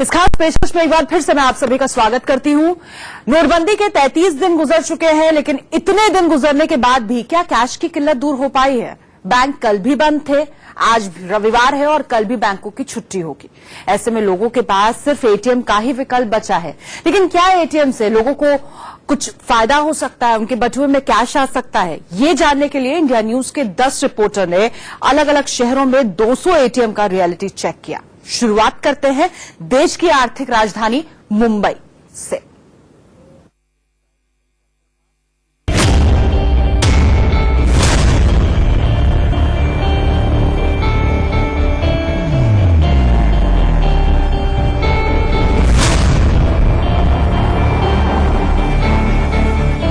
इस खास पेशकश में एक बार फिर से मैं आप सभी का स्वागत करती हूं। नोटबंदी के 33 दिन गुजर चुके हैं, लेकिन इतने दिन गुजरने के बाद भी क्या कैश की किल्लत दूर हो पाई है? बैंक कल भी बंद थे, आज रविवार है और कल भी बैंकों की छुट्टी होगी। ऐसे में लोगों के पास सिर्फ एटीएम का ही विकल्प बचा है। लेकिन क्या एटीएम से लोगों को कुछ फायदा हो सकता है, उनके बटुए में कैश आ सकता है? ये जानने के लिए इंडिया न्यूज के 10 रिपोर्टर ने अलग अलग शहरों में 200 एटीएम का रियलिटी चेक किया। शुरुआत करते हैं देश की आर्थिक राजधानी मुंबई से।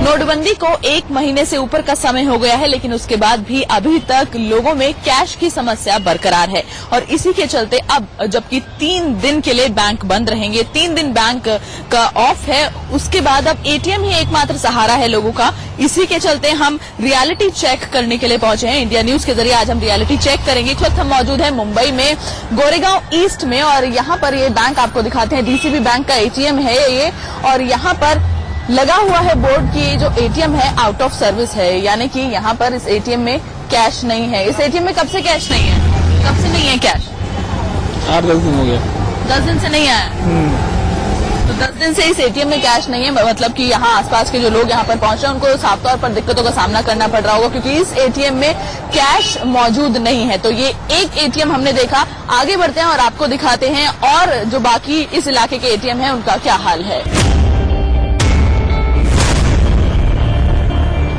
नोटबंदी को 1 महीने से ऊपर का समय हो गया है, लेकिन उसके बाद भी अभी तक लोगों में कैश की समस्या बरकरार है। और इसी के चलते अब जबकि 3 दिन के लिए बैंक बंद रहेंगे, 3 दिन बैंक का ऑफ है, उसके बाद अब एटीएम ही एकमात्र सहारा है लोगों का। इसी के चलते हम रियलिटी चेक करने के लिए पहुंचे हैं। इंडिया न्यूज के जरिए आज हम रियलिटी चेक करेंगे। इस वक्त हम मौजूद हैं मुंबई में गोरेगांव ईस्ट में, और यहाँ पर ये बैंक आपको दिखाते हैं, डीसीबी बैंक का एटीएम है ये। और यहाँ पर लगा हुआ है बोर्ड की जो एटीएम है आउट ऑफ सर्विस है, यानी कि यहाँ पर इस एटीएम में कैश नहीं है। इस एटीएम में कब से कैश नहीं है? कब से नहीं है कैश? 8-10 दिन हो गया। 10 दिन से नहीं आया। तो 10 दिन से इस एटीएम में कैश नहीं है, मतलब कि यहाँ आसपास के जो लोग यहाँ पर पहुंचे उनको साफ तौर पर दिक्कतों का सामना करना पड़ रहा होगा, क्योंकि इस एटीएम में कैश मौजूद नहीं है। तो ये एक एटीएम हमने देखा। आगे बढ़ते हैं और आपको दिखाते हैं और जो बाकी इस इलाके के एटीएम है उनका क्या हाल है।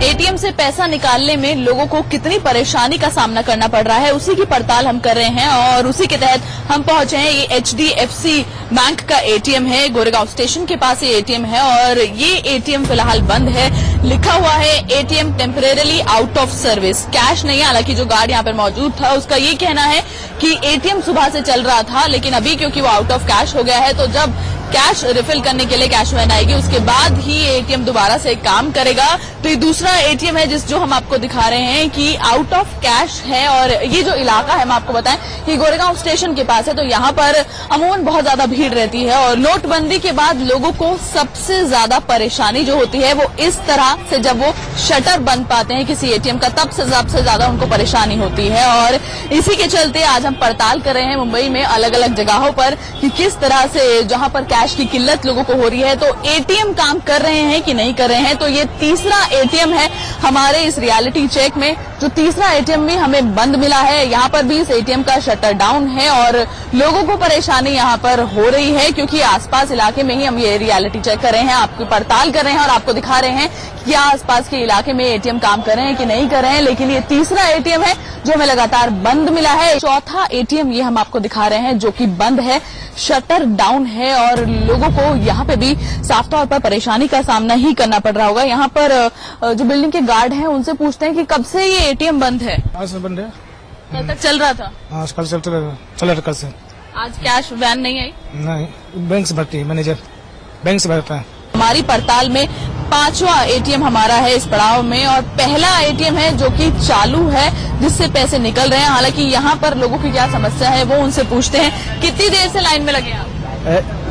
एटीएम से पैसा निकालने में लोगों को कितनी परेशानी का सामना करना पड़ रहा है, उसी की पड़ताल हम कर रहे हैं। और उसी के तहत हम पहुंचे हैं, ये एचडीएफसी बैंक का एटीएम है, गोरेगांव स्टेशन के पास ये एटीएम है। और ये एटीएम फिलहाल बंद है। लिखा हुआ है ATM temporarily out of service, cash नहीं है। हालांकि जो गार्ड यहाँ पर मौजूद था उसका ये कहना है कि एटीएम सुबह से चल रहा था, लेकिन अभी क्योंकि वो आउट ऑफ कैश हो गया है, तो जब कैश रिफिल करने के लिए कैश वैन आएगी उसके बाद ही एटीएम दोबारा से काम करेगा। तो ये दूसरा एटीएम है जो हम आपको दिखा रहे हैं कि आउट ऑफ कैश है। और ये जो इलाका है, मैं आपको बताएं, ये गोरेगांव स्टेशन के पास है। तो यहाँ पर अमूमन बहुत ज्यादा भीड़ रहती है। और नोटबंदी के बाद लोगों को सबसे ज्यादा परेशानी जो होती है वो इस तरह से जब वो शटर बंद पाते हैं किसी एटीएम का, तब से सबसे ज्यादा उनको परेशानी होती है। और इसी के चलते आज हम पड़ताल कर रहे हैं मुंबई में अलग अलग जगहों पर कि किस तरह से जहां पर कैश की किल्लत लोगों को हो रही है तो एटीएम काम कर रहे हैं कि नहीं कर रहे हैं। तो ये तीसरा एटीएम है हमारे इस रियलिटी चेक में, जो तीसरा एटीएम भी हमें बंद मिला है। यहाँ पर भी इस एटीएम का शटर डाउन है और लोगों को परेशानी यहाँ पर हो रही है, क्योंकि आसपास इलाके में ही हम ये रियलिटी चेक कर रहे हैं, आपकी पड़ताल कर रहे हैं और आपको दिखा रहे हैं कि आसपास के इलाके में एटीएम काम कर रहे हैं कि नहीं कर रहे हैं। लेकिन ये तीसरा एटीएम है जो हमें लगातार बंद मिला है। चौथा एटीएम ये हम आपको दिखा रहे हैं जो कि बंद है, शटर डाउन है। और लोगों को यहाँ पे भी साफ तौर पर परेशानी का सामना ही करना पड़ रहा होगा। यहाँ पर जो बिल्डिंग के गार्ड हैं उनसे पूछते हैं कि कब से ये एटीएम बंद है? आज से बंद है। कल तक चल रहा था? आज कल चल कल से। आज कैश वैन नहीं आई? नहीं, बैंक से भरती है, मैनेजर बैंक से भरता है। हमारी पड़ताल में 5वां एटीएम हमारा है इस पड़ाव में, और पहला एटीएम है जो कि चालू है, जिससे पैसे निकल रहे हैं। हालांकि यहाँ पर लोगों की क्या समस्या है वो उनसे पूछते हैं। कितनी देर से लाइन में लगे आप?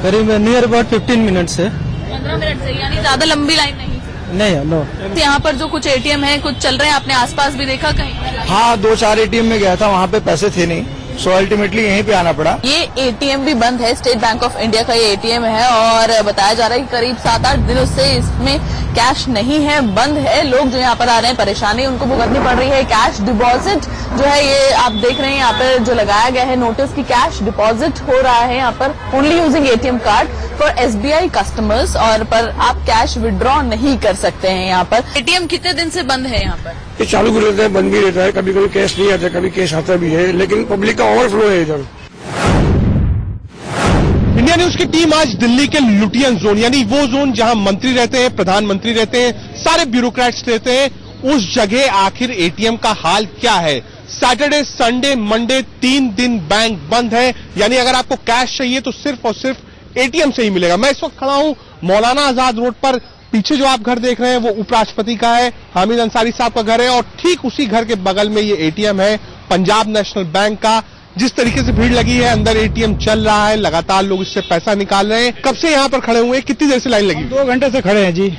करीब नियर अबाउट 15 मिनट से। 15 मिनट से, यानी ज्यादा लंबी लाइन नहीं? नहीं, नो। यहाँ पर जो कुछ एटीएम है कुछ चल रहे हैं, आपने आसपास भी देखा कहीं? हाँ, 2-4 एटीएम में गया था, वहाँ पे पैसे थे नहीं, सो अल्टीमेटली यहीं पे आना पड़ा। ये एटीएम भी बंद है, स्टेट बैंक ऑफ इंडिया का ये एटीएम है। और बताया जा रहा है कि करीब 7-8 दिनों से इसमें कैश नहीं है, बंद है। लोग जो यहाँ पर आ रहे हैं, परेशानी उनको भुगतनी पड़ रही है। कैश डिपॉजिट जो है ये आप देख रहे हैं, यहाँ पर जो लगाया गया है नोटिस की कैश डिपॉजिट हो रहा है यहाँ पर only using ATM card for SBI customers, और पर आप कैश विड्रॉ नहीं कर सकते हैं यहाँ पर। एटीएम कितने दिन से बंद है यहाँ पर? ये चालू भी रहता है, बंद भी रहता है, कभी कभी कैश नहीं आता, कभी कैश आता भी है, लेकिन पब्लिक का ओवरफ्लो है इधर। इंडिया न्यूज की टीम आज दिल्ली के लुटियन जोन, यानी वो जोन जहां मंत्री रहते हैं, प्रधानमंत्री रहते हैं, सारे ब्यूरोक्रेट्स रहते हैं, उस जगह आखिर एटीएम का हाल क्या है। सैटरडे, संडे, मंडे 3 दिन बैंक बंद है, यानी अगर आपको कैश चाहिए तो सिर्फ और सिर्फ एटीएम से ही मिलेगा। मैं इस वक्त खड़ा हूं मौलाना आजाद रोड पर। पीछे जो आप घर देख रहे हैं वो उपराष्ट्रपति का है, हामिद अंसारी साहब का घर है, और ठीक उसी घर के बगल में ये एटीएम है पंजाब नेशनल बैंक का। जिस तरीके से भीड़ लगी है, अंदर एटीएम चल रहा है, लगातार लोग इससे पैसा निकाल रहे हैं। कब से यहाँ पर खड़े हुए हैं, कितनी देर से लाइन लगी? 2 घंटे से खड़े हैं जी,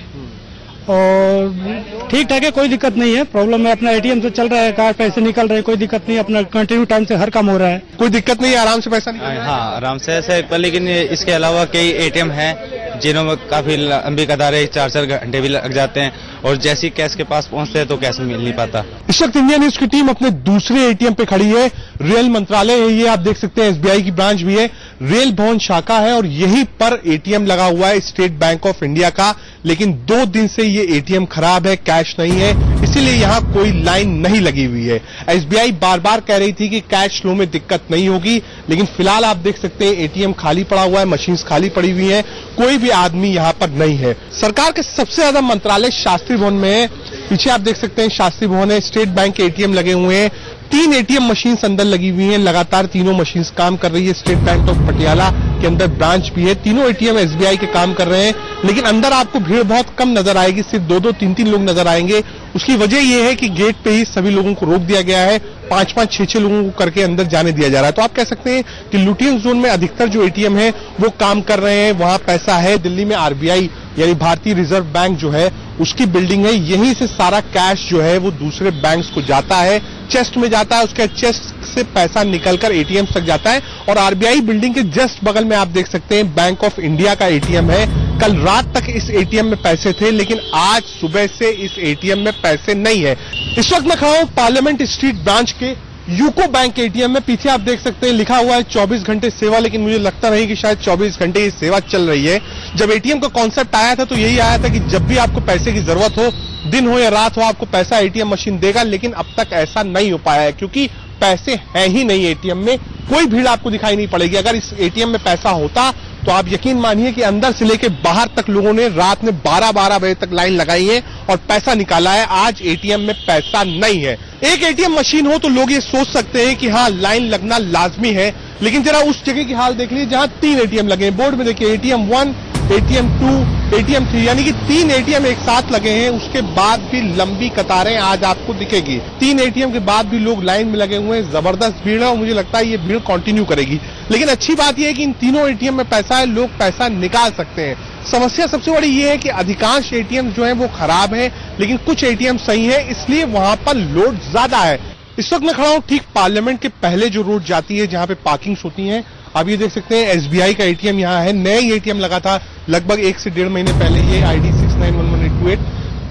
और ठीक ठाक है, कोई दिक्कत नहीं है। प्रॉब्लम है अपना एटीएम से चल रहा है, कार पैसे निकल रहे हैं, कोई दिक्कत नहीं, अपना कंटिन्यू टाइम से हर काम हो रहा है। कोई दिक्कत नहीं है, आराम से पैसा निकाल रहे हैं? हाँ, आराम से ऐसे। पर लेकिन इसके अलावा कई एटीएम हैं जिन्होंने काफी लंबी कतारें 4-4 घंटे भी लग जाते हैं, और जैसे ही कैश के पास पहुंचते हैं तो कैश मिल नहीं पाता। इस वक्त इंडिया न्यूज की टीम अपने दूसरे एटीएम पे खड़ी है। रेल मंत्रालय है ये, आप देख सकते हैं एसबीआई की ब्रांच भी है, रेल भवन शाखा है, और यहीं पर एटीएम लगा हुआ है स्टेट बैंक ऑफ इंडिया का। लेकिन 2 दिन से ये एटीएम खराब है, कैश नहीं है, इसीलिए यहां कोई लाइन नहीं लगी हुई है। एसबीआई बार बार कह रही थी कि कैश फ्लो में दिक्कत नहीं होगी, लेकिन फिलहाल आप देख सकते हैं एटीएम खाली पड़ा हुआ है, मशीन्स खाली पड़ी हुई है, कोई भी आदमी यहां पर नहीं है। सरकार के सबसे ज्यादा मंत्रालय शास्त्री भवन में है। पीछे आप देख सकते हैं शास्त्री भवन है, स्टेट बैंक के एटीएम लगे हुए हैं, 3 एटीएम मशीन्स अंदर लगी हुई हैं, लगातार तीनों मशीन्स काम कर रही है। स्टेट बैंक ऑफ पटियाला के अंदर ब्रांच भी है, तीनों एटीएम एसबीआई के काम कर रहे हैं। लेकिन अंदर आपको भीड़ बहुत कम नजर आएगी, सिर्फ 2-2, 3-3 लोग नजर आएंगे। उसकी वजह यह है कि गेट पे ही सभी लोगों को रोक दिया गया है, 5-5, 6-6 लोगों को करके अंदर जाने दिया जा रहा है। तो आप कह सकते हैं कि लुटियन जोन में अधिकतर जो एटीएम है वो काम कर रहे हैं, वहां पैसा है। दिल्ली में आरबीआई यानी भारतीय रिजर्व बैंक जो है उसकी बिल्डिंग है, यहीं से सारा कैश जो है वो दूसरे बैंक्स को जाता है, चेस्ट में जाता है, उसके चेस्ट से पैसा निकलकर एटीएम तक जाता है। और आरबीआई बिल्डिंग के जस्ट बगल में आप देख सकते हैं बैंक ऑफ इंडिया का एटीएम है। कल रात तक इस एटीएम में पैसे थे, लेकिन आज सुबह से इस एटीएम में पैसे नहीं है। इस वक्त मैं खड़ा हूं पार्लियामेंट स्ट्रीट ब्रांच के यूको बैंक एटीएम में। पीछे आप देख सकते हैं लिखा हुआ है 24 घंटे सेवा, लेकिन मुझे लगता नहीं कि शायद 24 घंटे ये सेवा चल रही है। जब एटीएम का कॉन्सेप्ट आया था तो यही आया था कि जब भी आपको पैसे की जरूरत हो, दिन हो या रात हो, आपको पैसा एटीएम मशीन देगा। लेकिन अब तक ऐसा नहीं हो पाया है, क्योंकि पैसे हैं ही नहीं एटीएम में, कोई भीड़ आपको दिखाई नहीं पड़ेगी। अगर इस एटीएम में पैसा होता तो आप यकीन मानिए कि अंदर से लेके बाहर तक लोगों ने रात में 12-12 बजे तक लाइन लगाई है और पैसा निकाला है। आज एटीएम में पैसा नहीं है। एक एटीएम मशीन हो तो लोग ये सोच सकते हैं कि हाँ लाइन लगना लाजमी है, लेकिन जरा उस जगह की हाल देख लीजिए जहां 3 एटीएम लगे हैं। बोर्ड में देखिए एटीएम 1, एटीएम 2, एटीएम 3, यानी कि 3 एटीएम एक साथ लगे हैं। उसके बाद भी लंबी कतारें आज आपको दिखेगी। 3 एटीएम के बाद भी लोग लाइन में लगे हुए हैं, जबरदस्त भीड़ है, और मुझे लगता है ये भीड़ कंटिन्यू करेगी। लेकिन अच्छी बात यह है कि इन तीनों एटीएम में पैसा है, लोग पैसा निकाल सकते हैं। समस्या सबसे बड़ी ये है कि अधिकांश एटीएम जो है वो खराब है, लेकिन कुछ एटीएम सही है, इसलिए वहां पर लोड ज्यादा है। इस वक्त मैं खड़ा हूं ठीक पार्लियामेंट के पहले जो रोड जाती है जहां पे पार्किंग्स होती हैं। आप ये देख सकते हैं एसबीआई का एटीएम यहाँ है, नया एटीएम लगा था लगभग 1 से 1.5 महीने पहले। ये ID 691128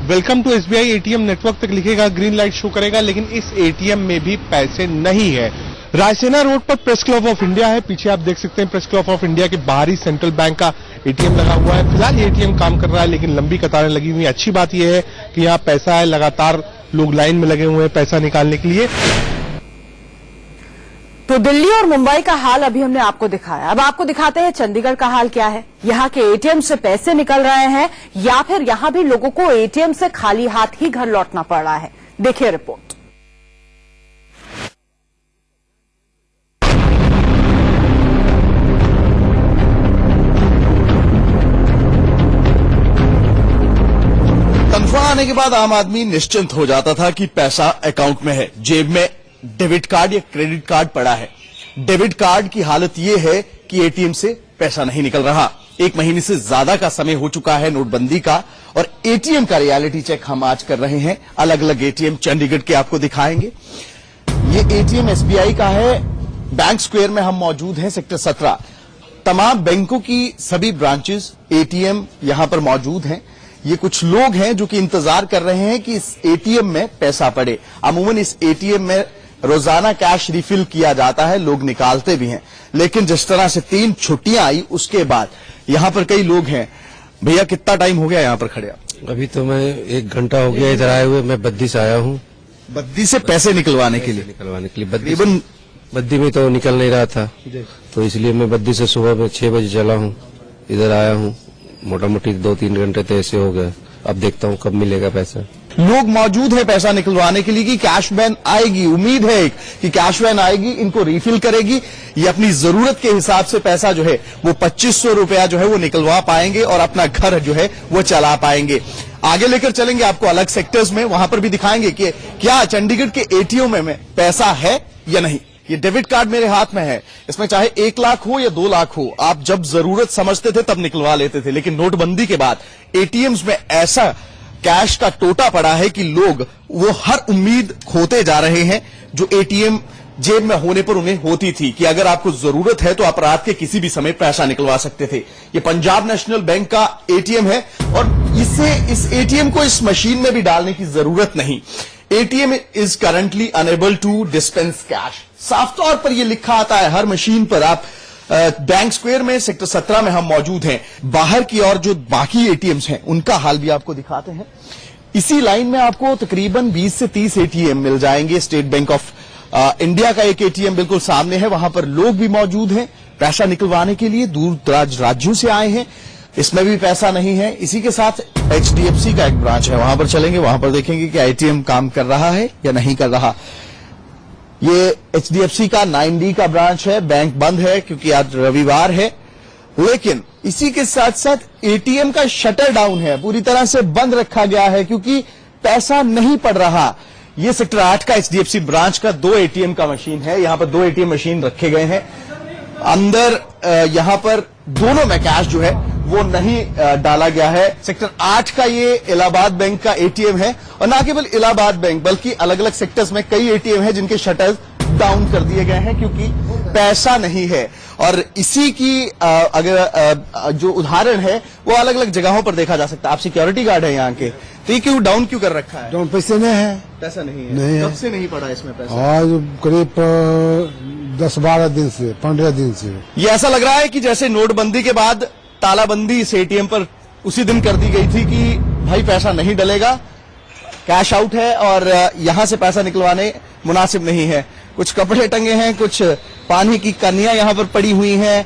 welcome to SBI ATM network तक लिखेगा, ग्रीन लाइट शो करेगा, लेकिन इस एटीएम में भी पैसे नहीं है। रायसेना रोड पर प्रेस क्लब ऑफ इंडिया है, पीछे आप देख सकते हैं प्रेस क्लब ऑफ इंडिया के बाहर ही सेंट्रल बैंक का एटीएम लगा हुआ है। फिलहाल ये एटीएम काम कर रहा है, लेकिन लंबी कतारें लगी हुई। अच्छी बात यह है कि यहाँ पैसा है, लगातार लोग लाइन में लगे हुए हैं पैसा निकालने के लिए। तो दिल्ली और मुंबई का हाल अभी हमने आपको दिखाया, अब आपको दिखाते हैं चंडीगढ़ का हाल क्या है। यहाँ के एटीएम से पैसे निकल रहे हैं या फिर यहाँ भी लोगों को एटीएम से खाली हाथ ही घर लौटना पड़ रहा है। देखिए रिपोर्ट। तनख्वाह आने के बाद आम आदमी निश्चिंत हो जाता था कि पैसा अकाउंट में है, जेब में डेबिट कार्ड या क्रेडिट कार्ड पड़ा है। डेबिट कार्ड की हालत यह है कि एटीएम से पैसा नहीं निकल रहा। 1 महीने से ज्यादा का समय हो चुका है नोटबंदी का, और एटीएम का रियलिटी चेक हम आज कर रहे हैं। अलग अलग एटीएम चंडीगढ़ के आपको दिखाएंगे। ये एटीएम एसबीआई का है, बैंक स्क्वायर में हम मौजूद हैं, सेक्टर 17। तमाम बैंकों की सभी ब्रांचेस एटीएम यहां पर मौजूद हैं। ये कुछ लोग हैं जो कि इंतजार कर रहे हैं कि इस एटीएम में पैसा पड़े। अमूमन इस एटीएम में रोजाना कैश रिफिल किया जाता है, लोग निकालते भी हैं, लेकिन जिस तरह से 3 छुट्टियां आई उसके बाद यहां पर कई लोग हैं। भैया कितना टाइम हो गया यहां पर खड़े? अभी तो मैं 1 घंटा हो गया इधर आए हुए। मैं बद्दी से आया हूँ। बद्दी से पैसे निकलवाने के लिए? बद्दी में तो निकल नहीं रहा था, तो इसलिए मैं बद्दी से सुबह में 6 बजे चला हूँ, इधर आया हूँ। मोटा मोटी 2-3 घंटे तो ऐसे हो गए। अब देखता हूँ कब मिलेगा पैसा। लोग मौजूद है पैसा निकलवाने के लिए कि कैश वैन आएगी। उम्मीद है कि कैश वैन आएगी, इनको रिफिल करेगी, ये अपनी जरूरत के हिसाब से पैसा जो है वो 2500 रुपया जो है वो निकलवा पाएंगे और अपना घर जो है वो चला पाएंगे। आगे लेकर चलेंगे आपको अलग सेक्टर्स में, वहां पर भी दिखाएंगे कि क्या चंडीगढ़ के एटीएम में पैसा है या नहीं। ये डेबिट कार्ड मेरे हाथ में है, इसमें चाहे 1 लाख हो या 2 लाख हो, आप जब जरूरत समझते थे तब निकलवा लेते थे। लेकिन नोटबंदी के बाद एटीएम्स में ऐसा कैश का टोटा पड़ा है कि लोग वो हर उम्मीद खोते जा रहे हैं जो एटीएम जेब में होने पर उन्हें होती थी कि अगर आपको जरूरत है तो आप रात के किसी भी समय पैसा निकलवा सकते थे। ये पंजाब नेशनल बैंक का एटीएम है और इस एटीएम को इस मशीन में भी डालने की जरूरत नहीं। ATM is currently unable to dispense cash. साफ तौर पर यह लिखा आता है हर मशीन पर। आप बैंक स्क्वायर में सेक्टर 17 में हम मौजूद हैं। बाहर की ओर जो बाकी एटीएम्स हैं उनका हाल भी आपको दिखाते हैं। इसी लाइन में आपको तकरीबन 20 से 30 एटीएम मिल जाएंगे। स्टेट बैंक ऑफ इंडिया का एक एटीएम बिल्कुल सामने है, वहां पर लोग भी मौजूद हैं पैसा निकलवाने के लिए, दूर दराज राज्यों से आए हैं, इसमें भी पैसा नहीं है। इसी के साथ एचडीएफसी का एक ब्रांच है, वहां पर चलेंगे, वहां पर देखेंगे कि एटीएम काम कर रहा है या नहीं कर रहा। ये एचडीएफसी का 9D का ब्रांच है, बैंक बंद है क्योंकि आज रविवार है। लेकिन इसी के साथ साथ एटीएम का शटर डाउन है, पूरी तरह से बंद रखा गया है क्योंकि पैसा नहीं पड़ रहा। ये सेक्टर 8 का एचडीएफसी ब्रांच का 2 एटीएम का मशीन है। यहां पर 2 एटीएम मशीन रखे गए हैं। अंदर यहां पर दोनों में कैश जो है वो नहीं डाला गया है। सेक्टर 8 का ये इलाहाबाद बैंक का एटीएम है और न केवल इलाहाबाद बैंक बल्कि अलग अलग सेक्टर्स में कई एटीएम है जिनके शटर्स डाउन कर दिए गए हैं क्योंकि पैसा नहीं है। और इसी की अगर जो उदाहरण है वो अलग अलग जगहों पर देखा जा सकता है। आप सिक्योरिटी गार्ड है यहाँ के, तो ये क्यों डाउन क्यों कर रखा है? डाउन पैसे नहीं है, पैसा नहीं है। नहीं है। कब से नहीं पड़ा इसमें पैसा? आज करीब 10-12 दिन से, 15 दिन से। ये ऐसा लग रहा है कि जैसे नोटबंदी के बाद तालाबंदी इस एटीएम पर उसी दिन कर दी गई थी कि भाई पैसा नहीं डलेगा, कैश आउट है और यहां से पैसा निकलवाने मुनासिब नहीं है। कुछ कपड़े टंगे हैं, कुछ पानी की कनियां यहां पर पड़ी हुई हैं।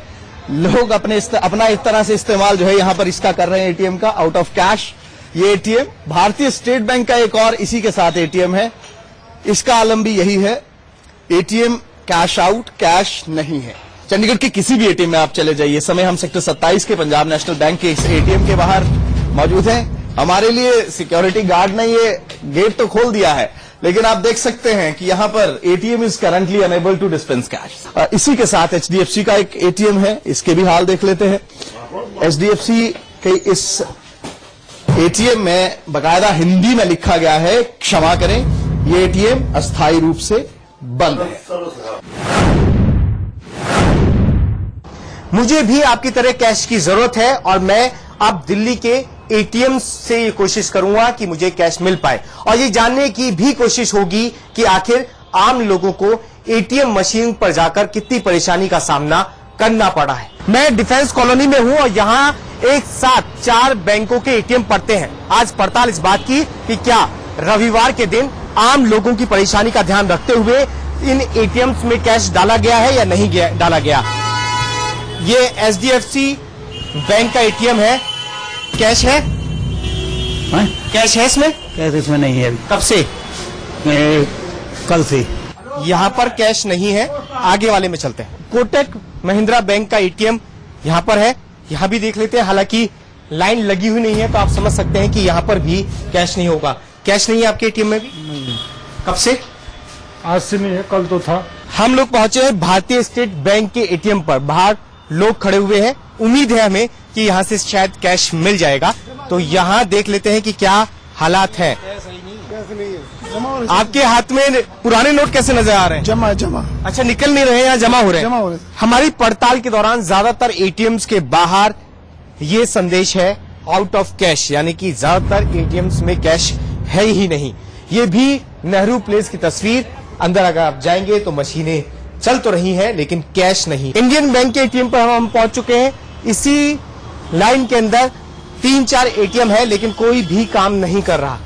लोग अपना इस तरह से इस्तेमाल जो है यहां पर इसका कर रहे हैं एटीएम का, आउट ऑफ कैश। ये एटीएम भारतीय स्टेट बैंक का एक और इसी के साथ एटीएम है, इसका आलम भी यही है। एटीएम कैश आउट, कैश नहीं है। चंडीगढ़ के किसी भी एटीएम में आप चले जाइए। समय हम सेक्टर 27 के पंजाब नेशनल बैंक के इस एटीएम के बाहर मौजूद हैं। हमारे लिए सिक्योरिटी गार्ड ने ये गेट तो खोल दिया है, लेकिन आप देख सकते हैं कि यहां पर ATM is currently unable to dispense cash. इसी के साथ एचडीएफसी का एक एटीएम है, इसके भी हाल देख लेते हैं। एचडीएफसी के इस एटीएम में बकायदा हिंदी में लिखा गया है, क्षमा करें, ये एटीएम अस्थायी रूप से बंद है। मुझे भी आपकी तरह कैश की जरूरत है और मैं अब दिल्ली के एटीएम से ये कोशिश करूंगा कि मुझे कैश मिल पाए और ये जानने की भी कोशिश होगी कि आखिर आम लोगों को एटीएम मशीन पर जाकर कितनी परेशानी का सामना करना पड़ा है। मैं डिफेंस कॉलोनी में हूं और यहाँ एक साथ 4 बैंकों के एटीएम पड़ते हैं। आज पड़ताल इस बात की कि क्या रविवार के दिन आम लोगों की परेशानी का ध्यान रखते हुए इन एटीएम्स में कैश डाला गया है या नहीं डाला गया। ये एचडीएफसी बैंक का एटीएम है, कैश है? कैश है इसमें? कैश इसमें नहीं है। कब से? कल से। यहाँ पर कैश नहीं है, आगे वाले में चलते हैं। कोटक महिंद्रा बैंक का एटीएम यहाँ पर है, यहाँ भी देख लेते हैं। हालांकि लाइन लगी हुई नहीं है तो आप समझ सकते हैं कि यहाँ पर भी कैश नहीं होगा। कैश नहीं है आपके एटीएम में भी? नहीं। कब से? आज से नहीं है, कल तो था। हम लोग पहुंचे हैं भारतीय स्टेट बैंक के एटीएम पर। बाहर लोग खड़े हुए हैं, उम्मीद है हमें कि यहाँ से शायद कैश मिल जाएगा। तो यहाँ देख लेते हैं कि क्या हालात है। आपके हाथ में पुराने नोट कैसे नजर आ रहे हैं? जमा। अच्छा, निकल नहीं रहे हैं, जमा हो रहे हैं। हमारी पड़ताल के दौरान ज्यादातर एटीएम्स के बाहर ये संदेश है आउट ऑफ कैश, यानी कि ज्यादातर एटीएम्स में कैश है ही नहीं। ये भी नेहरू प्लेस की तस्वीर। अंदर अगर आप जाएंगे तो मशीनें चल तो रही हैं लेकिन कैश नहीं। इंडियन बैंक के एटीएम पर हम पहुंच चुके हैं। इसी लाइन के अंदर 3-4 एटीएम है लेकिन कोई भी काम नहीं कर रहा।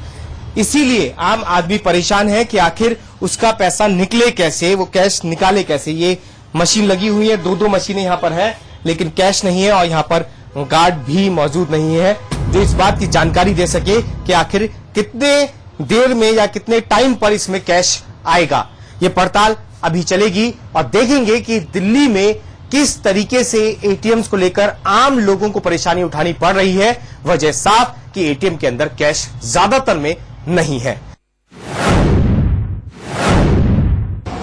इसीलिए आम आदमी परेशान है कि आखिर उसका पैसा निकले कैसे, वो कैश निकाले कैसे। ये मशीन लगी हुई है, 2-2 मशीनें यहाँ पर है लेकिन कैश नहीं है और यहाँ पर गार्ड भी मौजूद नहीं है जो इस बात की जानकारी दे सके कि आखिर कितने देर में या कितने टाइम पर इसमें कैश आएगा। ये पड़ताल अभी चलेगी और देखेंगे कि दिल्ली में किस तरीके से एटीएम्स को लेकर आम लोगों को परेशानी उठानी पड़ रही है। वजह साफ कि एटीएम के अंदर कैश ज्यादातर में नहीं है।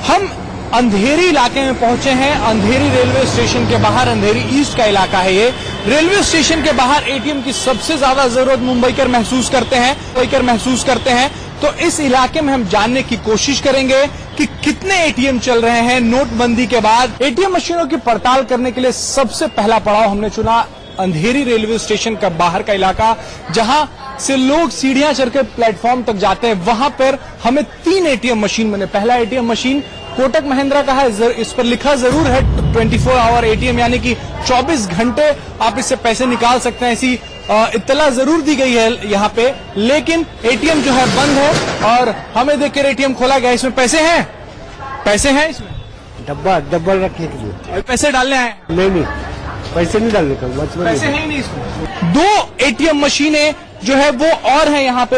हम अंधेरी इलाके में पहुंचे हैं। अंधेरी रेलवे स्टेशन के बाहर, अंधेरी ईस्ट का इलाका है ये। रेलवे स्टेशन के बाहर एटीएम की सबसे ज्यादा जरूरत मुंबईकर महसूस करते हैं। तो इस इलाके में हम जानने की कोशिश करेंगे कि कितने एटीएम चल रहे हैं नोटबंदी के बाद। एटीएम मशीनों की पड़ताल करने के लिए सबसे पहला पड़ाव हमने चुना अंधेरी रेलवे स्टेशन का बाहर का इलाका, जहां से लोग सीढ़ियां चढ़कर प्लेटफॉर्म तक जाते हैं। वहां पर हमें 3 एटीएम मशीन मिले। पहला एटीएम मशीन कोटक महिंद्रा का है, इस पर लिखा जरूर है 24 आवर एटीएम, यानी कि 24 घंटे आप इससे पैसे निकाल सकते हैं, ऐसी इत्तला जरूर दी गई है यहाँ पे। लेकिन एटीएम जो है बंद है और हमें देखकर एटीएम खोला गया। इसमें पैसे हैं इसमें डब्बा रखने के लिए पैसे डालने आए? नहीं, पैसे नहीं डालने का, पैसे हैं ही नहीं इसमें। 2 एटीएम मशीनें जो है वो और है यहाँ पे,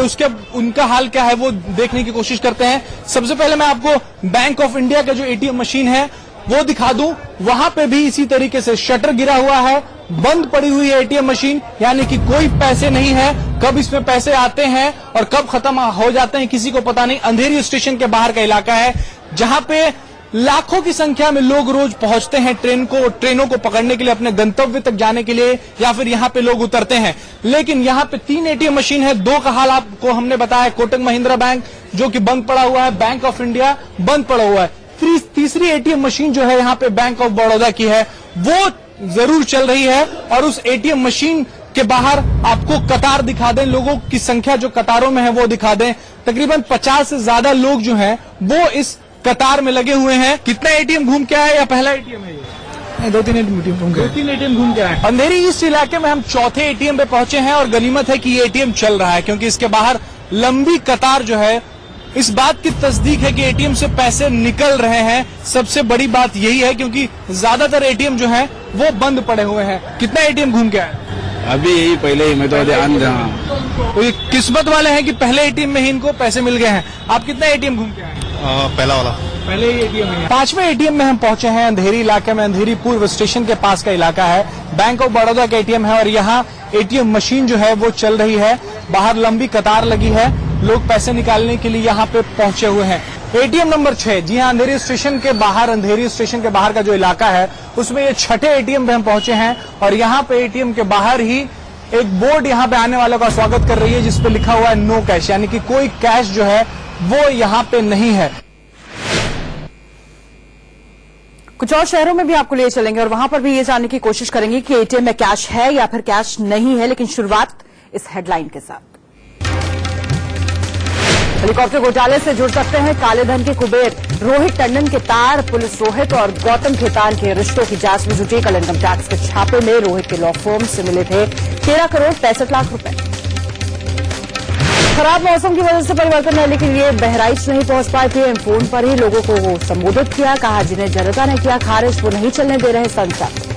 उनका हाल क्या है वो देखने की कोशिश करते हैं। सबसे पहले मैं आपको बैंक ऑफ इंडिया का जो एटीएम मशीन है वो दिखा दूं। वहां पे भी इसी तरीके से शटर गिरा हुआ है, बंद पड़ी हुई है एटीएम मशीन, यानी कि कोई पैसे नहीं है। कब इसमें पैसे आते हैं और कब खत्म हो जाते हैं किसी को पता नहीं। अंधेरी स्टेशन के बाहर का इलाका है जहां पे लाखों की संख्या में लोग रोज पहुंचते हैं ट्रेनों को पकड़ने के लिए, अपने गंतव्य तक जाने के लिए, या फिर यहां पे लोग उतरते हैं। लेकिन यहां पे 3 एटीएम मशीन है। 2 का हाल आपको हमने बताया, कोटक महिंद्रा बैंक जो कि बंद पड़ा हुआ है, बैंक ऑफ इंडिया बंद पड़ा हुआ है। तीसरी एटीएम मशीन जो है यहाँ पे बैंक ऑफ बड़ौदा की है, वो जरूर चल रही है। और उस एटीएम मशीन के बाहर आपको कतार दिखा दें, लोगों की संख्या जो कतारों में है वो दिखा दें। तकरीबन 50 से ज्यादा लोग जो हैं वो इस कतार में लगे हुए हैं। कितना एटीएम घूम के आए या पहला एटीएम है ये? 2-3 एटीएम घूम के 2-3 एटीएम घूम के आए। अंधेरी ईस्ट इलाके में हम चौथे एटीएम पे पहुंचे हैं और गनीमत है कि ये एटीएम चल रहा है, क्योंकि इसके बाहर लंबी कतार जो है इस बात की तस्दीक है कि एटीएम से पैसे निकल रहे हैं। सबसे बड़ी बात यही है क्योंकि ज्यादातर एटीएम जो है वो बंद पड़े हुए हैं। कितना एटीएम घूम के आए? अभी यही पहले ही मैं तो ध्यान रहा। तो ये किस्मत वाले हैं कि पहले एटीएम में ही इनको पैसे मिल गए हैं। आप कितना एटीएम घूम के आए? पहला वाला, पहले ही एटीएम है। 5वें एटीएम में हम पहुंचे हैं अंधेरी इलाके में। अंधेरी पूर्व स्टेशन के पास का इलाका है। बैंक ऑफ बड़ौदा का एटीएम है और यहाँ एटीएम मशीन जो है वो चल रही है। बाहर लंबी कतार लगी है, लोग पैसे निकालने के लिए यहाँ पे पहुंचे हुए हैं। एटीएम नंबर 6, जी हाँ, अंधेरी स्टेशन के बाहर का जो इलाका है उसमें ये 6ठे एटीएम पे हम पहुंचे हैं। और यहाँ पे एटीएम के बाहर ही एक बोर्ड यहाँ पे आने वालों का स्वागत कर रही है जिसपे लिखा हुआ है नो कैश, यानी कि कोई कैश जो है वो यहाँ पे नहीं है। कुछ और शहरों में भी आपको ले चलेंगे और वहां पर भी ये जानने की कोशिश करेंगे कि एटीएम में कैश है या फिर कैश नहीं है। लेकिन शुरुआत इस हेडलाइन के साथ। हेलीकॉप्टर घोटाले से जुड़ सकते हैं काले धन के कुबेर। रोहित टंडन के तार। पुलिस रोहित और गौतम खेतान के रिश्तों की जांच में जुटी। कल इनकम टैक्स के छापे में रोहित के लॉ फर्म से मिले थे 13 करोड़ 65 लाख रुपए। खराब मौसम की वजह से परिवर्तन रैली के लिए बहराइच नहीं पहुंच पाए थे। फोन पर ही लोगों को वो संबोधित किया, कहा जिन्हें जनता ने किया खारिज वो नहीं चलने दे रहे संसद।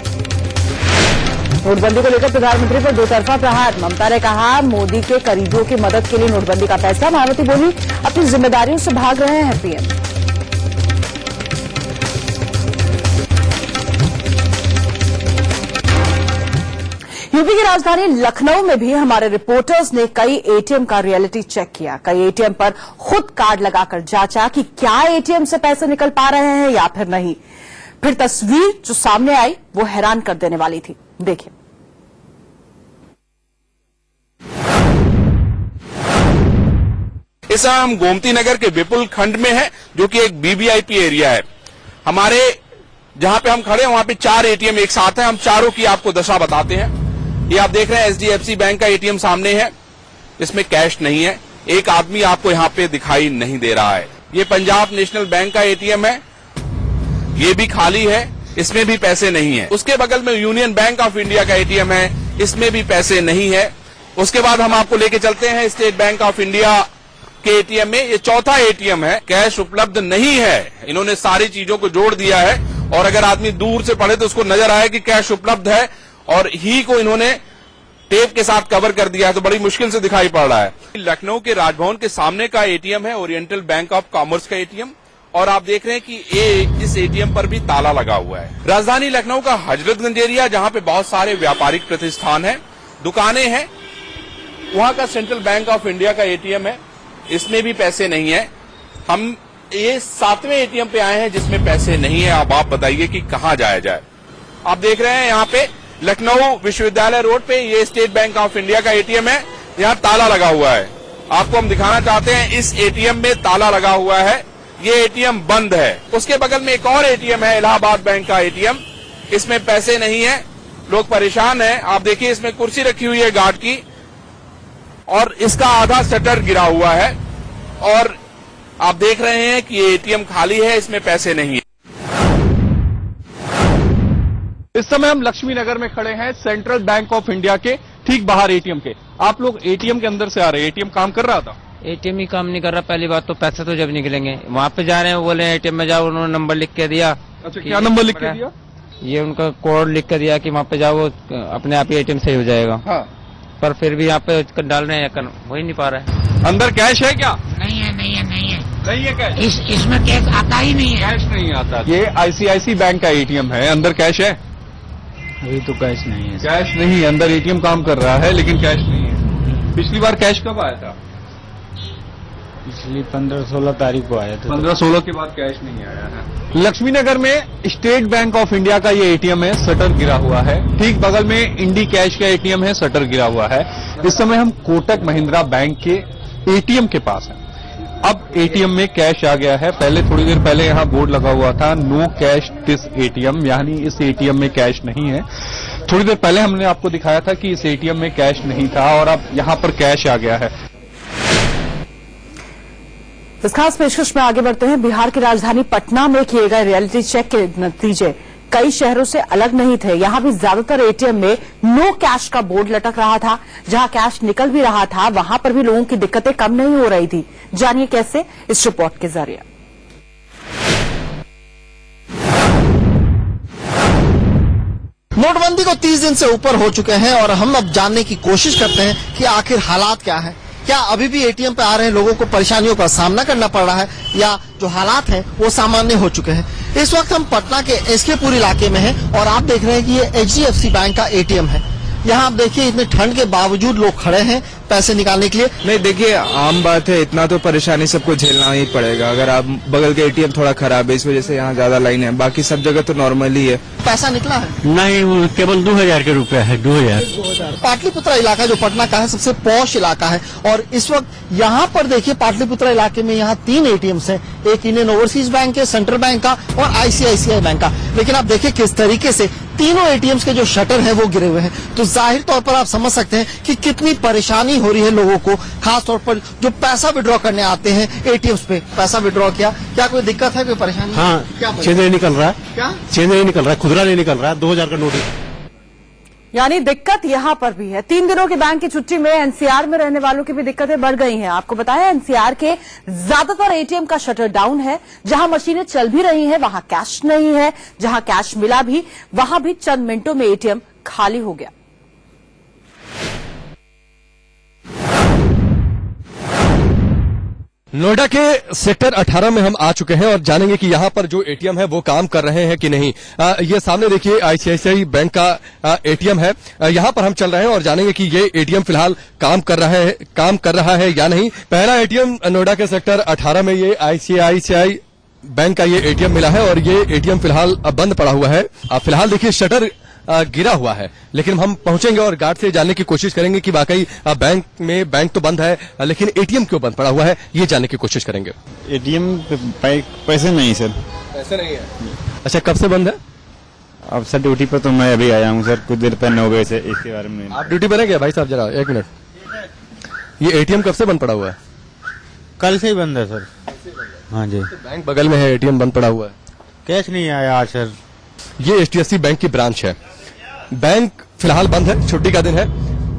नोटबंदी को लेकर प्रधानमंत्री पर 2 तरफा प्रहार। ममता ने कहा मोदी के करीबियों की मदद के लिए नोटबंदी का फैसला। मायावती बोली अपनी जिम्मेदारियों से भाग रहे हैं पीएम। यूपी की राजधानी लखनऊ में भी हमारे रिपोर्टर्स ने कई एटीएम का रियलिटी चेक किया। कई एटीएम पर खुद कार्ड लगाकर जांचा कि क्या एटीएम से पैसे निकल पा रहे हैं या फिर नहीं। फिर तस्वीर जो सामने आई वो हैरान कर देने वाली थी। देखिए। इस समय हम गोमती नगर के विपुल खंड में हैं, जो कि एक बीबीआईपी एरिया है। हमारे जहां पे हम खड़े हैं वहां पे 4 एटीएम एक साथ हैं। हम चारों की आपको दशा बताते हैं। ये आप देख रहे हैं एचडीएफसी बैंक का एटीएम सामने है, इसमें कैश नहीं है। एक आदमी आपको यहाँ पे दिखाई नहीं दे रहा है। ये पंजाब नेशनल बैंक का एटीएम है, ये भी खाली है, इसमें भी पैसे नहीं है। उसके बगल में यूनियन बैंक ऑफ इंडिया का एटीएम है, इसमें भी पैसे नहीं है। उसके बाद हम आपको लेके चलते हैं स्टेट बैंक ऑफ इंडिया के एटीएम में। ये चौथा एटीएम है, कैश उपलब्ध नहीं है। इन्होंने सारी चीजों को जोड़ दिया है और अगर आदमी दूर से पढ़े तो उसको नजर आए कि कैश उपलब्ध है और ही को इन्होंने टेप के साथ कवर कर दिया है, तो बड़ी मुश्किल से दिखाई पड़ रहा है। लखनऊ के राजभवन के सामने का एटीएम है ओरिएंटल बैंक ऑफ कॉमर्स का एटीएम, और आप देख रहे हैं कि इस एटीएम पर भी ताला लगा हुआ है। राजधानी लखनऊ का हजरतगंज एरिया, जहां पे बहुत सारे व्यापारिक प्रतिष्ठान हैं, दुकानें हैं, वहां का सेंट्रल बैंक ऑफ इंडिया का एटीएम है, इसमें भी पैसे नहीं है। हम ये 7वें एटीएम पे आए हैं जिसमें पैसे नहीं है। अब आप बताइए कि कहां जाया जाए। आप देख रहे हैं यहाँ पे लखनऊ विश्वविद्यालय रोड पे ये स्टेट बैंक ऑफ इंडिया का एटीएम है। यहाँ ताला लगा हुआ है। आपको हम दिखाना चाहते हैं, इस एटीएम में ताला लगा हुआ है, ये एटीएम बंद है। उसके बगल में एक और एटीएम है, इलाहाबाद बैंक का एटीएम, इसमें पैसे नहीं है, लोग परेशान हैं। आप देखिए इसमें कुर्सी रखी हुई है गार्ड की और इसका आधा शटर गिरा हुआ है और आप देख रहे हैं कि ये एटीएम खाली है, इसमें पैसे नहीं है। इस समय हम लक्ष्मी नगर में खड़े हैं, सेंट्रल बैंक ऑफ इंडिया के ठीक बाहर एटीएम के। आप लोग एटीएम के अंदर से आ रहे हैं, एटीएम काम कर रहा था? एटीएम ही काम नहीं कर रहा। पहली बात तो पैसे तो जब निकलेंगे, वहाँ पे जा रहे हैं, बोले एटीएम में जाओ, उन्होंने नंबर लिख के दिया। अच्छा, क्या नंबर लिख के दिया? ये उनका कोड लिख के दिया कि वहाँ पे जाओ, अपने आप ही एटीएम सही हो जाएगा। हाँ। पर फिर भी यहाँ पे डाल रहे हैं, हो ही नहीं पा रहा है। अंदर कैश है क्या? नहीं है कैश? इसमें कैश आता ही नहीं है। कैश नहीं आता। ये आईसीआईसी बैंक का एटीएम है, अंदर कैश है? अभी तो कैश नहीं है। कैश नहीं है, अंदर एटीएम काम कर रहा है लेकिन कैश नहीं है। पिछली बार कैश कब आया था? पिछली 15-16 तारीख को आया था। 15-16 के बाद कैश नहीं आया है। लक्ष्मी नगर में स्टेट बैंक ऑफ इंडिया का ये एटीएम है, शटर गिरा हुआ है। ठीक बगल में इंडी कैश का एटीएम है, शटर गिरा हुआ है। इस समय हम कोटक महिंद्रा बैंक के एटीएम के पास हैं। अब एटीएम में कैश आ गया है। पहले थोड़ी देर पहले यहाँ बोर्ड लगा हुआ था, नो कैश दिस एटीएम, यानी इस एटीएम में कैश नहीं है। थोड़ी देर पहले हमने आपको दिखाया था कि इस एटीएम में कैश नहीं था और अब यहाँ पर कैश आ गया है। इस खास पेशकश में आगे बढ़ते हैं। बिहार की राजधानी पटना में किए गए रियलिटी चेक के नतीजे कई शहरों से अलग नहीं थे। यहां भी ज्यादातर एटीएम में नो कैश का बोर्ड लटक रहा था। जहां कैश निकल भी रहा था, वहां पर भी लोगों की दिक्कतें कम नहीं हो रही थी। जानिए कैसे, इस रिपोर्ट के जरिए। नोटबंदी को 30 दिन से ऊपर हो चुके हैं और हम अब जानने की कोशिश करते हैं कि आखिर हालात क्या है। क्या अभी भी एटीएम पे आ रहे लोगों को परेशानियों का सामना करना पड़ रहा है या जो हालात हैं वो सामान्य हो चुके हैं। इस वक्त हम पटना के एसकेपुर इलाके में हैं और आप देख रहे हैं कि ये एचडीएफसी बैंक का एटीएम है। यहाँ आप देखिए इतने ठंड के बावजूद लोग खड़े हैं पैसे निकालने के लिए। नहीं, देखिए आम बात है, इतना तो परेशानी सबको झेलना ही पड़ेगा। अगर आप बगल के एटीएम थोड़ा खराब है, इस वजह से यहाँ ज्यादा लाइन है, बाकी सब जगह तो नॉर्मल ही है। पैसा निकला है? नहीं, केवल 2000 के रुपए है। 2000। पाटलिपुत्रा इलाका जो पटना का है सबसे पॉश इलाका है और इस वक्त यहाँ पर देखिए पाटलिपुत्रा इलाके में यहाँ 3 एटीएम्स हैं, एक इंडियन ओवरसीज बैंक है, सेंट्रल बैंक का और आईसीआईसीआई बैंक का। लेकिन आप देखिए किस तरीके से तीनों एटीएम्स के जो शटर है वो गिरे हुए हैं, तो जाहिर तौर पर आप समझ सकते हैं कि कितनी परेशानी हो रही है लोगों को, खास तौर पर जो पैसा विड्रॉ करने आते हैं एटीएम्स पे। पैसा विड्रॉ किया, क्या कोई दिक्कत है, कोई परेशानी? हाँ, क्या चेंज नहीं निकल रहा है। क्या चेंज नहीं निकल रहा है, खुदरा नहीं निकल रहा है। 2000 का नोट। यानी दिक्कत यहां पर भी है। 3 दिनों की बैंक की छुट्टी में एनसीआर में रहने वालों की भी दिक्कतें बढ़ गई हैं। आपको बताया एनसीआर के ज्यादातर एटीएम का शटर डाउन है। जहां मशीनें चल भी रही हैं वहां कैश नहीं है, जहां कैश मिला भी वहां भी चंद मिनटों में एटीएम खाली हो गया। नोएडा के सेक्टर 18 में हम आ चुके हैं और जानेंगे कि यहाँ पर जो एटीएम है वो काम कर रहे हैं कि नहीं। ये सामने देखिए आईसीआईसीआई बैंक का एटीएम है। यहाँ पर हम चल रहे हैं और जानेंगे कि ये एटीएम फिलहाल काम कर रहा है या नहीं। पहला एटीएम नोएडा के सेक्टर 18 में ये आईसीआईसीआई बैंक का ये एटीएम मिला है और ये एटीएम फिलहाल बंद पड़ा हुआ है। फिलहाल देखिए शटर गिरा हुआ है, लेकिन हम पहुंचेंगे और गार्ड से जानने की कोशिश करेंगे कि वाकई बैंक तो बंद है लेकिन एटीएम क्यों बंद पड़ा हुआ है, ये जानने की कोशिश करेंगे। एटीएम पैसे नहीं सर। पैसे नहीं है? अच्छा, कब से बंद है? अब सर ड्यूटी पर तो मैं अभी आया हूँ सर, कुछ देर पहले 9 बजे से। इसके बारे में आप ड्यूटी पर हैं क्या भाई साहब? जरा 1 मिनट, ये एटीएम कब से बंद पड़ा हुआ है? कल से ही बंद है सर। हाँ जी। बैंक बगल में है, एटीएम बंद पड़ा हुआ है, कैश नहीं आया आज सर। ये एचडीएफसी बैंक की ब्रांच है। बैंक फिलहाल बंद है, छुट्टी का दिन है,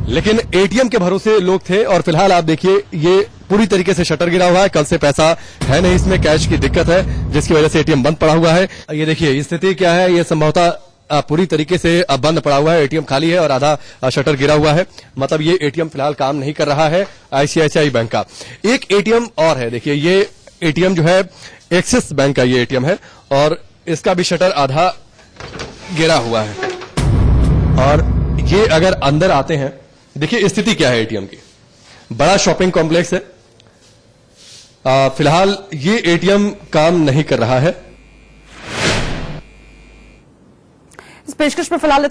लेकिन एटीएम के भरोसे लोग थे और फिलहाल आप देखिए ये पूरी तरीके से शटर गिरा हुआ है। कल से पैसा है नहीं, इसमें कैश की दिक्कत है जिसकी वजह से एटीएम बंद पड़ा हुआ है। ये देखिए स्थिति क्या है, ये संभवतः पूरी तरीके से बंद पड़ा हुआ है, एटीएम खाली है और आधा शटर गिरा हुआ है। मतलब ये एटीएम फिलहाल काम नहीं कर रहा है आईसीआईसीआई बैंक का। एक एटीएम और है, देखिए ये एटीएम जो है एक्सिस बैंक का ये एटीएम है और इसका भी शटर आधा गिरा हुआ है। और ये अगर अंदर आते हैं, देखिए स्थिति क्या है एटीएम की। बड़ा शॉपिंग कॉम्प्लेक्स है, फिलहाल ये एटीएम काम नहीं कर रहा है। इस पेशकश में फिलहाल